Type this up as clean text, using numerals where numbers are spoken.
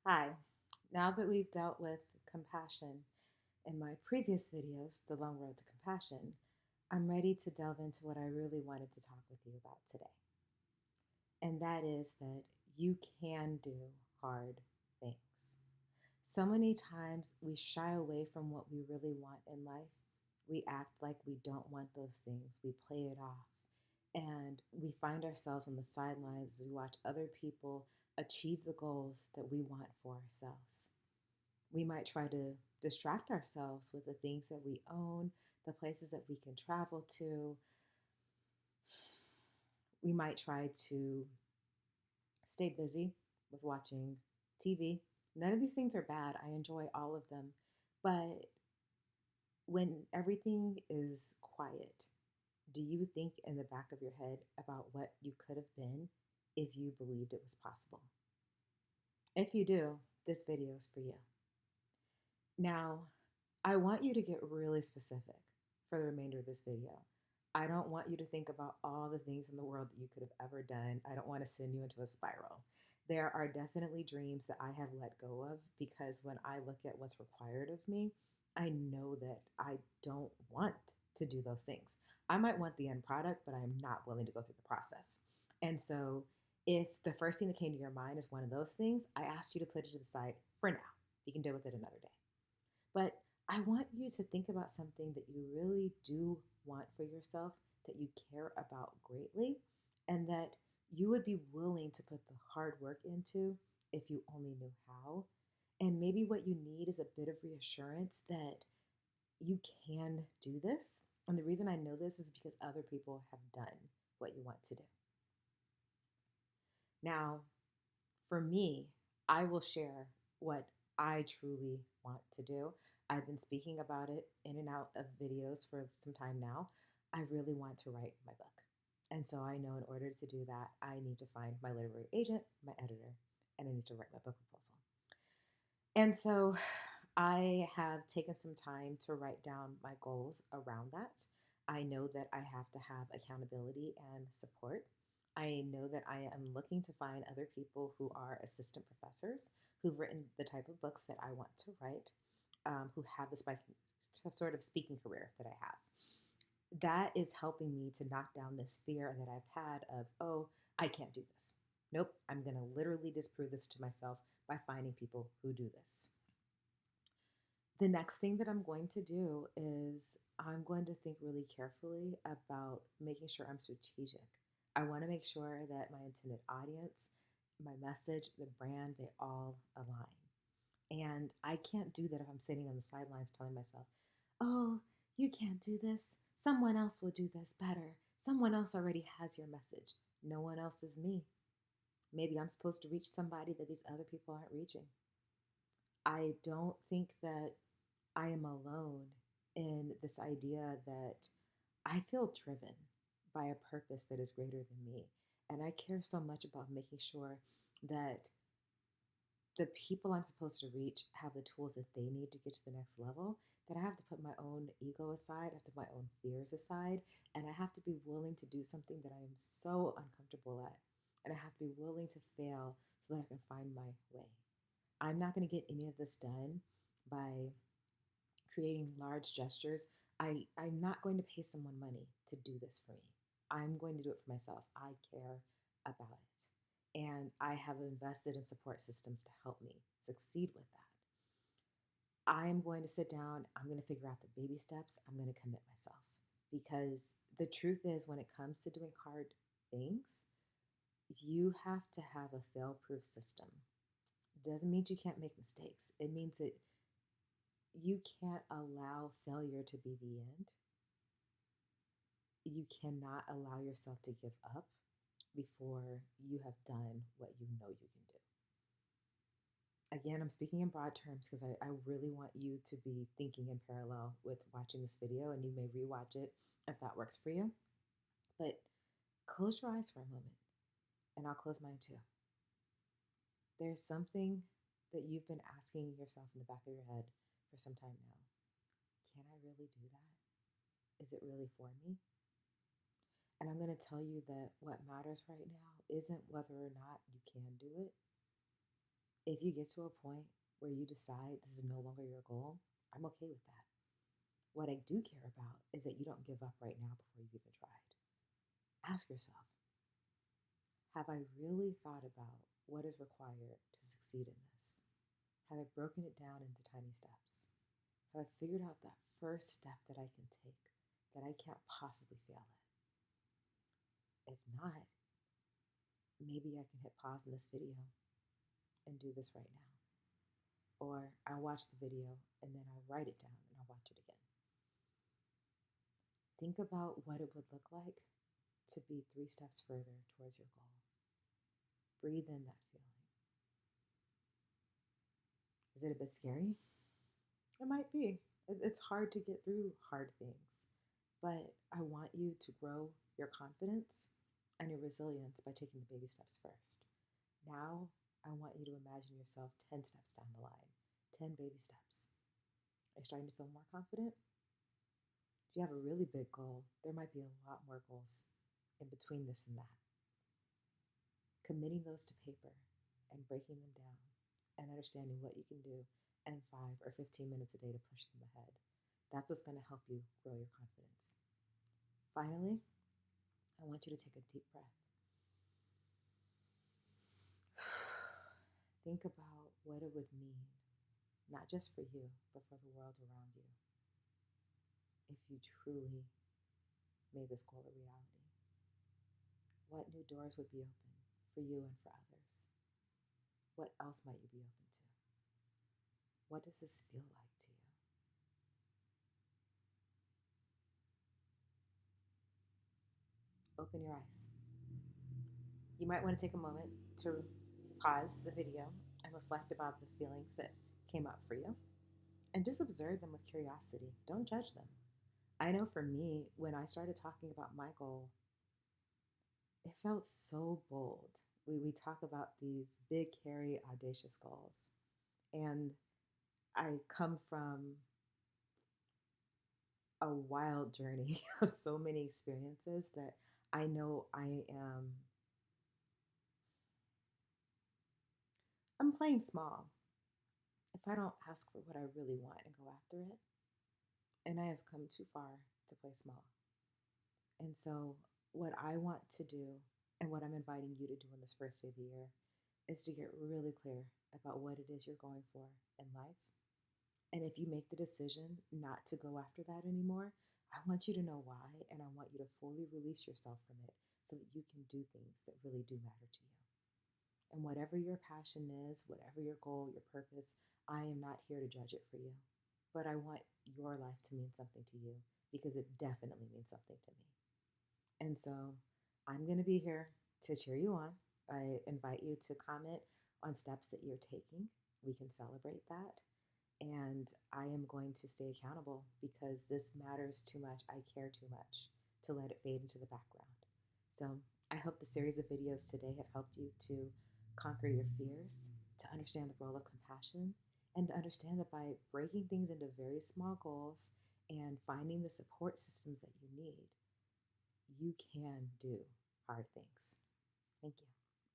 Hi. Now that we've dealt with compassion in my previous videos, The Long Road to Compassion, I'm ready to delve into what I really wanted to talk with you about today. And that is that you can do hard things. So many times we shy away from what we really want in life. We act like we don't want those things. We play it off. And we find ourselves on the sidelines as we watch other people achieve the goals that we want for ourselves. We might try to distract ourselves with the things that we own, the places that we can travel to. We might try to stay busy with watching TV. None of these things are bad. I enjoy all of them. But when everything is quiet, do you think in the back of your head about what you could have been if you believed it was possible? If you do, this video is for you. Now, I want you to get really specific for the remainder of this video. I don't want you to think about all the things in the world that you could have ever done. I don't want to send you into a spiral. There are definitely dreams that I have let go of because when I look at what's required of me, I know that I don't want to do those things. I might want the end product, but I'm not willing to go through the process. And so, if the first thing that came to your mind is one of those things, I asked you to put it to the side for now. You can deal with it another day. But I want you to think about something that you really do want for yourself, that you care about greatly, and that you would be willing to put the hard work into if you only knew how. And maybe what you need is a bit of reassurance that you can do this. And the reason I know this is because other people have done what you want to do. Now, for me, I will share what I truly want to do. I've been speaking about it in and out of videos for some time now. I really want to write my book. And so I know in order to do that, I need to find my literary agent, my editor, and I need to write my book proposal. And so I have taken some time to write down my goals around that. I know that I have to have accountability and support. I know that I am looking to find other people who are assistant professors who've written the type of books that I want to write, who have the sort of speaking career that I have. That is helping me to knock down this fear that I've had of, oh, I can't do this. Nope, I'm going to literally disprove this to myself by finding people who do this. The next thing that I'm going to do is I'm going to think really carefully about making sure I'm strategic. I want to make sure that my intended audience, my message, the brand, they all align. And I can't do that if I'm sitting on the sidelines telling myself, oh, you can't do this. Someone else will do this better. Someone else already has your message. No one else is me. Maybe I'm supposed to reach somebody that these other people aren't reaching. I don't think that I am alone in this idea that I feel driven by a purpose that is greater than me. And I care so much about making sure that the people I'm supposed to reach have the tools that they need to get to the next level, that I have to put my own ego aside, I have to put my own fears aside, and I have to be willing to do something that I am so uncomfortable at. And I have to be willing to fail so that I can find my way. I'm not going to get any of this done by creating large gestures. I'm not going to pay someone money to do this for me. I'm going to do it for myself. I care about it. And I have invested in support systems to help me succeed with that. I am going to sit down, I'm going to figure out the baby steps, I'm going to commit myself. Because the truth is, when it comes to doing hard things, you have to have a fail proof system. Doesn't mean you can't make mistakes. It means that you can't allow failure to be the end. You cannot allow yourself to give up before you have done what you know you can do. Again, I'm speaking in broad terms because I really want you to be thinking in parallel with watching this video, and you may rewatch it if that works for you. But close your eyes for a moment, and I'll close mine too. There's something that you've been asking yourself in the back of your head for some time now. Can I really do that? Is it really for me? And I'm going to tell you that what matters right now isn't whether or not you can do it. If you get to a point where you decide this is no longer your goal, I'm okay with that. What I do care about is that you don't give up right now before you've even tried. Ask yourself, have I really thought about what is required to succeed in this? Have I broken it down into tiny steps? Have I figured out that first step that I can take that I can't possibly fail at? If not, maybe I can hit pause in this video and do this right now. Or I'll watch the video and then I'll write it down and I'll watch it again. Think about what it would look like to be 3 steps further towards your goal. Breathe in that feeling. Is it a bit scary? It might be. It's hard to get through hard things, but I want you to grow your confidence and your resilience by taking the baby steps first. Now, I want you to imagine yourself 10 steps down the line, 10 baby steps. Are you starting to feel more confident? If you have a really big goal, there might be a lot more goals in between this and that. Committing those to paper and breaking them down and understanding what you can do in 5 or 15 minutes a day to push them ahead. That's what's going to help you grow your confidence. Finally, I want you to take a deep breath. Think about what it would mean, not just for you, but for the world around you, if you truly made this goal a reality. What new doors would be open for you and for others? What else might you be open to? What does this feel like to you? Open your eyes. You might want to take a moment to pause the video and reflect about the feelings that came up for you and just observe them with curiosity. Don't judge them. I know for me, when I started talking about my goal, it felt so bold. We talk about these big, hairy, audacious goals. And I come from a wild journey of so many experiences that I know I'm playing small if I don't ask for what I really want and go after it. And I have come too far to play small. And so, what I want to do and what I'm inviting you to do in this first day of the year is to get really clear about what it is you're going for in life. And if you make the decision not to go after that anymore, I want you to know why, and I want you to fully release yourself from it so that you can do things that really do matter to you. And whatever your passion is, whatever your goal, your purpose, I am not here to judge it for you. But I want your life to mean something to you because it definitely means something to me. And so I'm going to be here to cheer you on. I invite you to comment on steps that you're taking. We can celebrate that. And I am going to stay accountable because this matters too much. I care too much to let it fade into the background. So I hope the series of videos today have helped you to conquer your fears, to understand the role of compassion, and to understand that by breaking things into very small goals and finding the support systems that you need, you can do hard things. Thank you.